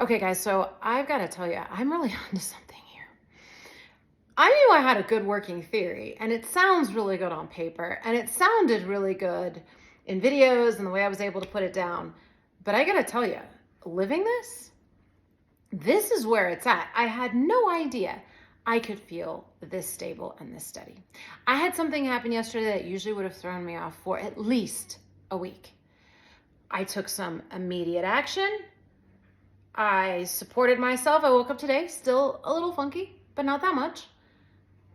Okay, guys, so I've got to tell you, I'm really onto something here. I knew I had a good working theory, and it sounds really good on paper, and it sounded really good in videos and the way I was able to put it down. But I got to tell you, living this is where it's at. I had no idea I could feel this stable and this steady. I had something happen yesterday that usually would have thrown me off for at least a week. I took some immediate action. I supported myself. I woke up today still a little funky, but not that much.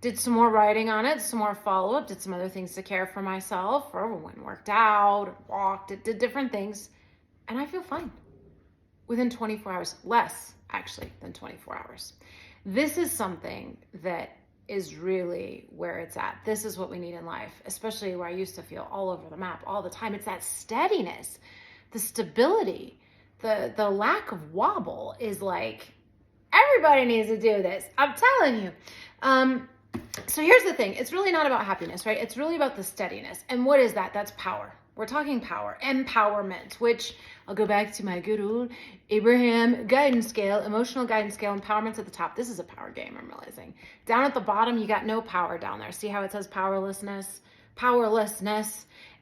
Did some more writing on it, some more follow-up, did some other things to care for myself, or went and worked out, walked, did different things, and I feel fine within 24 hours, less actually than 24 hours. This is something that is really where it's at. This is what we need in life, especially where I used to feel all over the map all the time. It's that steadiness, the stability, the lack of wobble is like, everybody needs to do this. I'm telling you. So here's the thing. It's really not about happiness, right? It's really about the steadiness. And what is that? That's power. We're talking power, empowerment, which I'll go back to my good old Abraham guidance scale, emotional guidance scale, empowerment's at the top. This is a power game, I'm realizing. Down at the bottom, you got no power down there. See how it says powerlessness,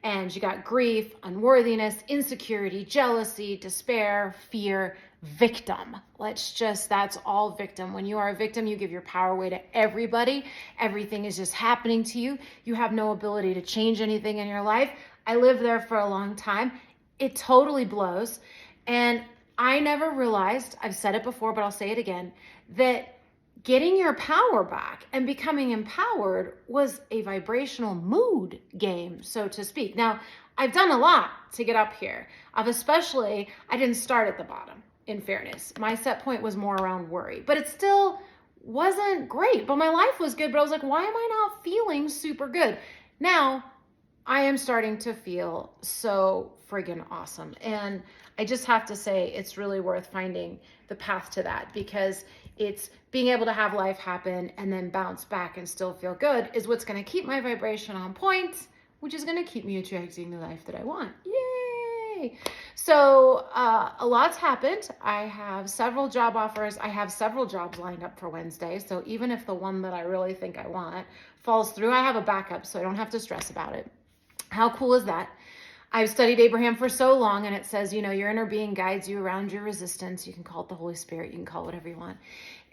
and you got grief, unworthiness, insecurity, jealousy, despair, fear, victim. That's all victim. When you are a victim, you give your power away to everybody. Everything is just happening to you. You have no ability to change anything in your life. I lived there for a long time. It totally blows. And I never realized, I've said it before, but I'll say it again, that getting your power back and becoming empowered was a vibrational mood game, so to speak. Now, I've done a lot to get up here. I didn't start at the bottom, in fairness. My set point was more around worry, but it still wasn't great. But my life was good, but I was like, why am I not feeling super good? Now, I am starting to feel so friggin' awesome. And I just have to say, it's really worth finding the path to that, because it's being able to have life happen and then bounce back and still feel good is what's going to keep my vibration on point, which is going to keep me attracting the life that I want. Yay! So a lot's happened. I have several job offers. I have several jobs lined up for Wednesday. So even if the one that I really think I want falls through, I have a backup so I don't have to stress about it. How cool is that? I've studied Abraham for so long, and it says, your inner being guides you around your resistance. You can call it the Holy Spirit. You can call it whatever you want.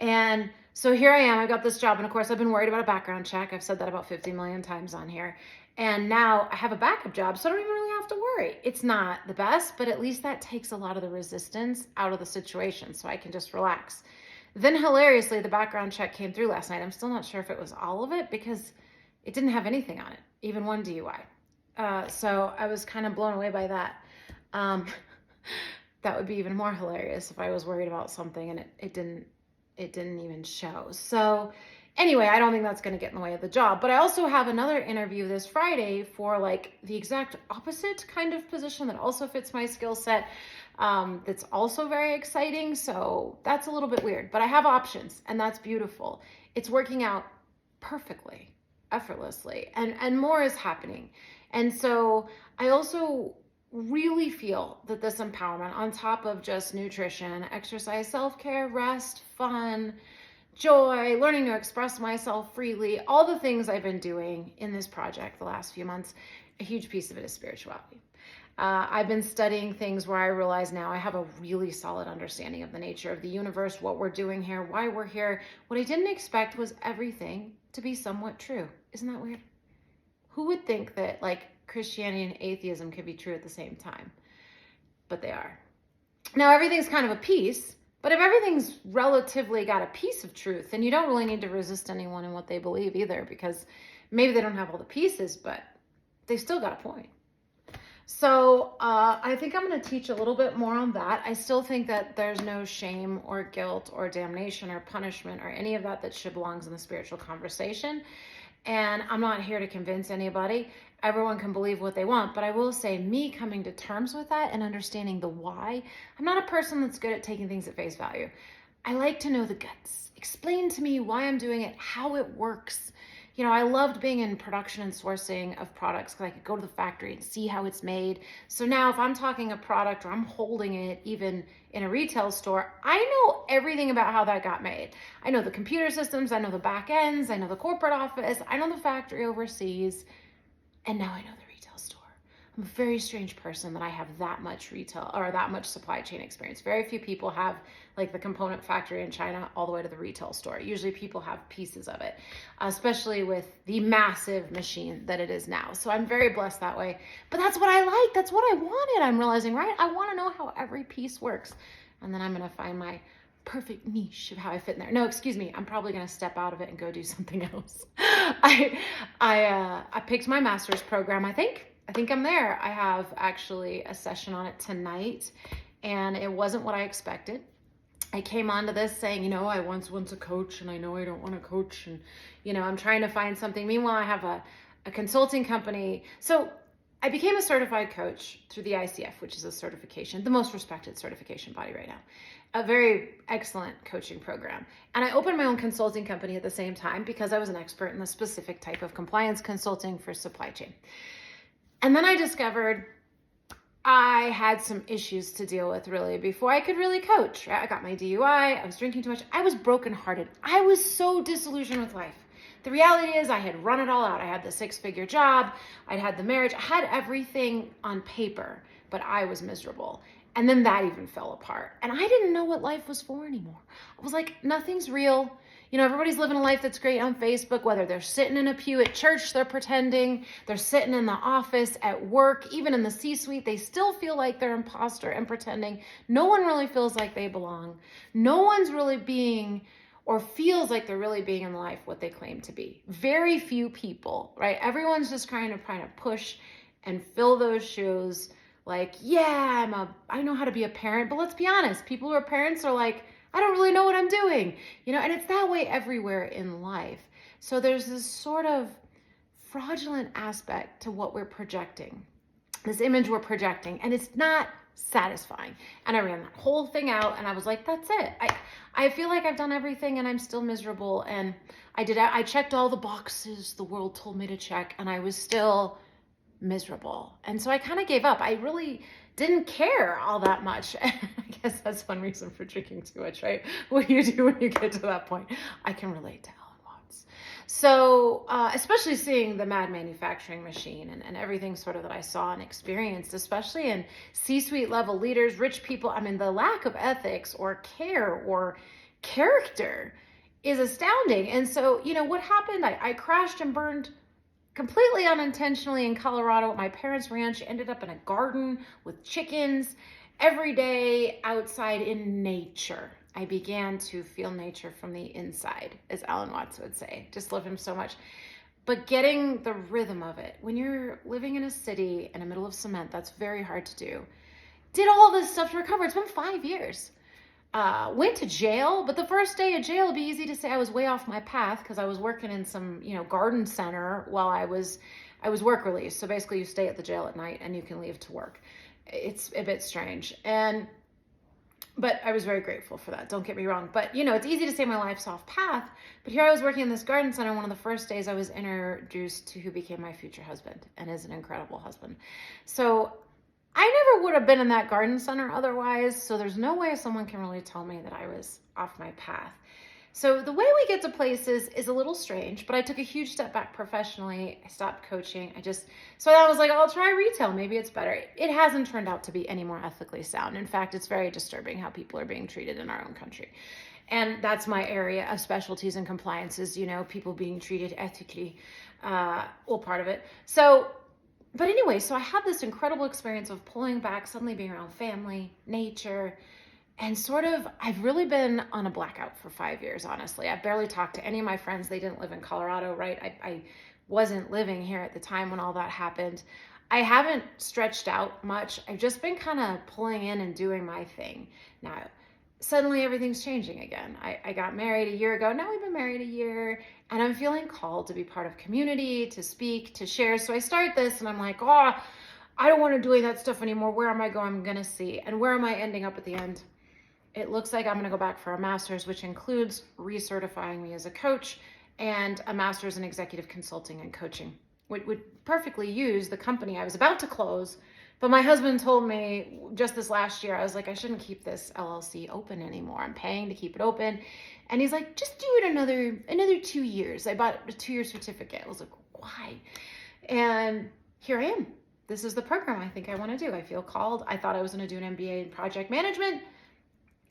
And so here I am. I've got this job. And of course, I've been worried about a background check. I've said that about 50 million times on here. And now I have a backup job, so I don't even really have to worry. It's not the best, but at least that takes a lot of the resistance out of the situation, so I can just relax. Then hilariously, the background check came through last night. I'm still not sure if it was all of it, because it didn't have anything on it, even one DUI. So I was kind of blown away by that. That would be even more hilarious if I was worried about something and it didn't even show. So anyway, I don't think that's going to get in the way of the job, but I also have another interview this Friday for like the exact opposite kind of position that also fits my skill set. That's also very exciting. So that's a little bit weird, but I have options, and that's beautiful. It's working out perfectly, effortlessly, and more is happening. And so I also really feel that this empowerment, on top of just nutrition, exercise, self-care, rest, fun, joy, learning to express myself freely, all the things I've been doing in this project the last few months, a huge piece of it is spirituality. I've been studying things where I realize now I have a really solid understanding of the nature of the universe, what we're doing here, why we're here. What I didn't expect was everything to be somewhat true. Isn't that weird? Who would think that like Christianity and atheism could be true at the same time? But they are. Now, everything's kind of a piece, but if everything's relatively got a piece of truth, then you don't really need to resist anyone in what they believe either, because maybe they don't have all the pieces, but they've still got a point. So I think I'm going to teach a little bit more on that. I still think that there's no shame or guilt or damnation or punishment or any of that should belongs in the spiritual conversation. And I'm not here to convince anybody. Everyone can believe what they want, but I will say, me coming to terms with that and understanding the why, I'm not a person that's good at taking things at face value. I like to know the guts. Explain to me why I'm doing it, how it works. I loved being in production and sourcing of products because I could go to the factory and see how it's made. So now if I'm talking a product or I'm holding it, even in a retail store, I know everything about how that got made. I know the computer systems, I know the back ends, I know the corporate office, I know the factory overseas, and now I know the retail store. I'm a very strange person that I have that much retail or that much supply chain experience. Very few people have like the component factory in China all the way to the retail store. Usually people have pieces of it, especially with the massive machine that it is now. So I'm very blessed that way. But that's what I like. That's what I wanted. I'm realizing, right? I want to know how every piece works. And then I'm going to find my perfect niche of how I fit in there. No, excuse me. I'm probably going to step out of it and go do something else. I picked my master's program, I think I'm there. I have actually a session on it tonight, and it wasn't what I expected. I came onto this saying, I once a coach, and I know I don't want to coach, and, I'm trying to find something. Meanwhile, I have a consulting company. So I became a certified coach through the ICF, which is a certification, the most respected certification body right now. A very excellent coaching program. And I opened my own consulting company at the same time because I was an expert in the specific type of compliance consulting for supply chain. And then I discovered I had some issues to deal with really before I could really coach. Right? I got my DUI. I was drinking too much. I was brokenhearted. I was so disillusioned with life. The reality is I had run it all out. I had the 6-figure job. I'd had the marriage. I had everything on paper, but I was miserable. And then that even fell apart. And I didn't know what life was for anymore. I was like, nothing's real. Everybody's living a life that's great on Facebook, whether they're sitting in a pew at church, they're pretending, they're sitting in the office, at work, even in the C-suite, they still feel like they're imposter and pretending. No one really feels like they belong. No one's really being or feels like they're really being in life what they claim to be. Very few people, right? Everyone's just trying to push and fill those shoes like, yeah, I know how to be a parent, but let's be honest, people who are parents are like, I don't really know what I'm doing, and it's that way everywhere in life. So there's this sort of fraudulent aspect to what we're projecting, this image we're projecting, and it's not satisfying. And I ran that whole thing out and I was like, that's it. I feel like I've done everything and I'm still miserable. And I checked all the boxes the world told me to check, and I was still miserable. And so I kind of gave up. I really didn't care all that much. I guess that's one reason for drinking too much, right? What you do when you get to that point. I can relate to Alan Watts. So especially seeing the mad manufacturing machine and everything sort of that I saw and experienced, especially in C-suite level leaders, rich people. I mean, the lack of ethics or care or character is astounding. And so, what happened? I crashed and burned completely unintentionally in Colorado at my parents' ranch. Ended up in a garden with chickens every day outside in nature. I began to feel nature from the inside, as Alan Watts would say. Just love him so much. But getting the rhythm of it, when you're living in a city in the middle of cement, that's very hard to do. Did all this stuff to recover. It's been 5 years. Went to jail, but the first day of jail, it'd be easy to say I was way off my path because I was working in some, garden center while I was work release. So basically you stay at the jail at night and you can leave to work. It's a bit strange. But I was very grateful for that. Don't get me wrong. But, it's easy to say my life's off path. But here I was working in this garden center. One of the first days I was introduced to who became my future husband and is an incredible husband. So I never would have been in that garden center otherwise, so there's no way someone can really tell me that I was off my path. So the way we get to places is a little strange, but I took a huge step back professionally. I stopped coaching. So I was like, I'll try retail. Maybe it's better. It hasn't turned out to be any more ethically sound. In fact, it's very disturbing how people are being treated in our own country. And that's my area of specialties and compliances, people being treated ethically, part of it. But anyway, so I had this incredible experience of pulling back, suddenly being around family, nature, and I've really been on a blackout for 5 years, honestly. I barely talked to any of my friends. They didn't live in Colorado, right? I wasn't living here at the time when all that happened. I haven't stretched out much. I've just been kind of pulling in and doing my thing. Now, suddenly everything's changing again. I got married a year ago. Now we've been married a year, and I'm feeling called to be part of community, to speak, to share. So I start this and I'm like, I don't want to do that stuff anymore. Where am I going? I'm going to see. And where am I ending up at the end? It looks like I'm going to go back for a master's, which includes recertifying me as a coach and a master's in executive consulting and coaching, which would perfectly use the company I was about to close But my husband told me just this last year, I was like, I shouldn't keep this LLC open anymore. I'm paying to keep it open. And he's like, just do it another 2 years. I bought a 2-year certificate. I was like, why? And here I am. This is the program I think I want to do. I feel called. I thought I was going to do an MBA in project management.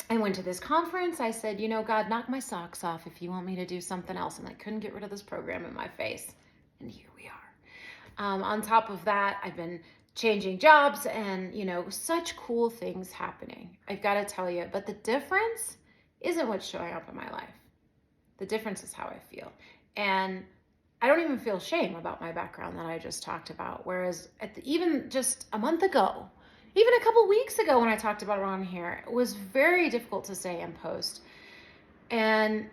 I went to this conference. I said, you know, God, knock my socks off if you want me to do something else. And I couldn't get rid of this program in my face. And here we are. On top of that, I've been changing jobs and, you know, such cool things happening. I've got to tell you, but the difference isn't what's showing up in my life. The difference is how I feel. And I don't even feel shame about my background that I just talked about. Whereas even just a month ago, even a couple weeks ago when I talked about it on here, it was very difficult to say in post. And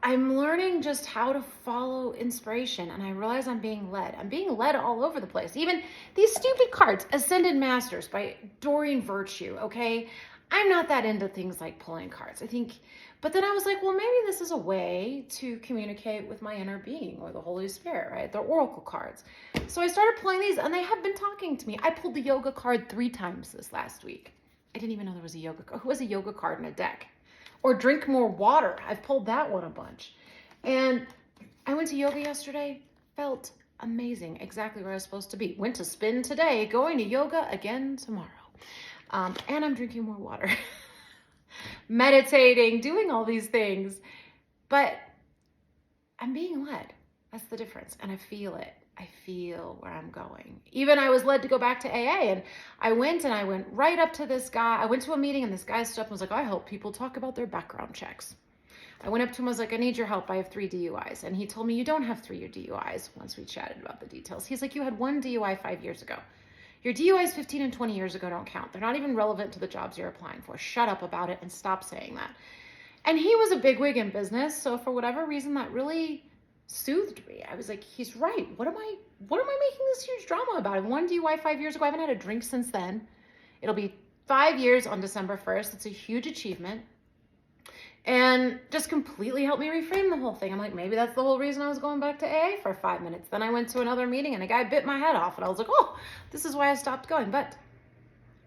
I'm learning just how to follow inspiration. And I realize I'm being led. I'm being led all over the place. Even these stupid cards, Ascended Masters by Doreen Virtue, okay? I'm not that into things like pulling cards. But then I was like, well, maybe this is a way to communicate with my inner being or the Holy Spirit, right? They're oracle cards. So I started pulling these and they have been talking to me. I pulled the yoga card 3 times this last week. I didn't even know there was a yoga card. Who has a yoga card in a deck? Or drink more water. I've pulled that one a bunch. And I went to yoga yesterday, felt amazing, exactly where I was supposed to be. Went to spin today, going to yoga again tomorrow. And I'm drinking more water. Meditating, doing all these things. But I'm being led. That's the difference. And I feel it. I feel where I'm going. Even I was led to go back to AA, and I went right up to this guy. I went to a meeting and this guy stood up and was like, I help people talk about their background checks. I went up to him, I was like, I need your help. I have 3 DUIs. And he told me, you don't have 3 DUIs once we chatted about the details. He's like, you had 1 DUI 5 years ago. Your DUIs 15 and 20 years ago don't count. They're not even relevant to the jobs you're applying for. Shut up about it and stop saying that. And he was a bigwig in business. So for whatever reason, that really soothed me. I was like, he's right. What am I making this huge drama about? 1 DUI 5 years ago. I haven't had a drink since then. It'll be 5 years on December 1st. It's a huge achievement. And just completely helped me reframe the whole thing. I'm like, maybe that's the whole reason I was going back to AA for 5 minutes. Then I went to another meeting and a guy bit my head off. And I was like, oh, this is why I stopped going. But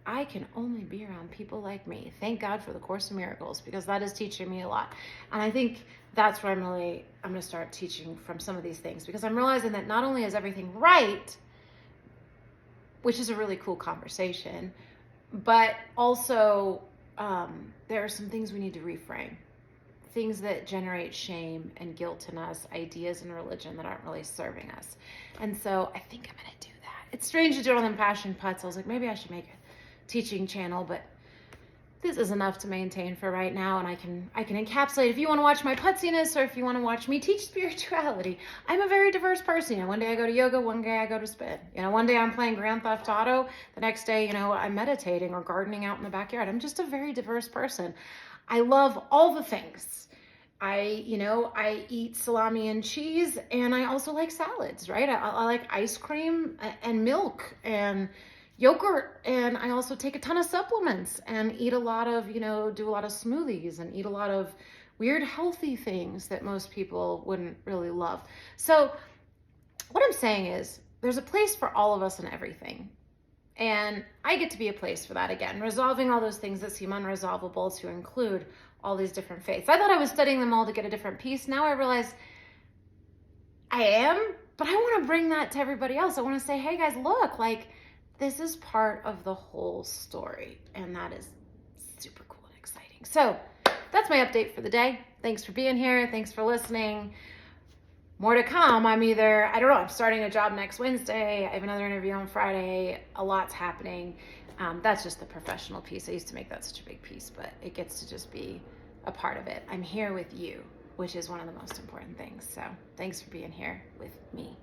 I can only be around people like me. Thank God for the Course in Miracles, because that is teaching me a lot. And I think that's where I'm going to start teaching from some of these things, because I'm realizing that not only is everything right, which is a really cool conversation, but also there are some things we need to reframe. Things that generate shame and guilt in us, ideas in religion that aren't really serving us. And so I think I'm going to do that. It's strange to do it on Passion Putts. I was like, maybe I should make a teaching channel, but this is enough to maintain for right now. And I can encapsulate, if you want to watch my putziness or if you want to watch me teach spirituality, I'm a very diverse person. You know, one day I go to yoga, one day I go to spin. You know, one day I'm playing Grand Theft Auto, the next day, you know, I'm meditating or gardening out in the backyard. I'm just a very diverse person. I love all the things. I eat salami and cheese, and I also like salads, right? I like ice cream and milk and yogurt, and I also take a ton of supplements and eat a lot of, do a lot of smoothies and eat a lot of weird healthy things that most people wouldn't really love. So what I'm saying is there's a place for all of us and everything. And I get to be a place for that again, resolving all those things that seem unresolvable to include all these different faiths. I thought I was studying them all to get a different piece. Now I realize I am, but I want to bring that to everybody else. I want to say, hey guys, look, like this is part of the whole story. And that is super cool and exciting. So that's my update for the day. Thanks for being here. Thanks for listening. More to come. I'm starting a job next Wednesday. I have another interview on Friday. A lot's happening. That's just the professional piece. I used to make that such a big piece, but it gets to just be a part of it. I'm here with you, which is one of the most important things. So thanks for being here with me.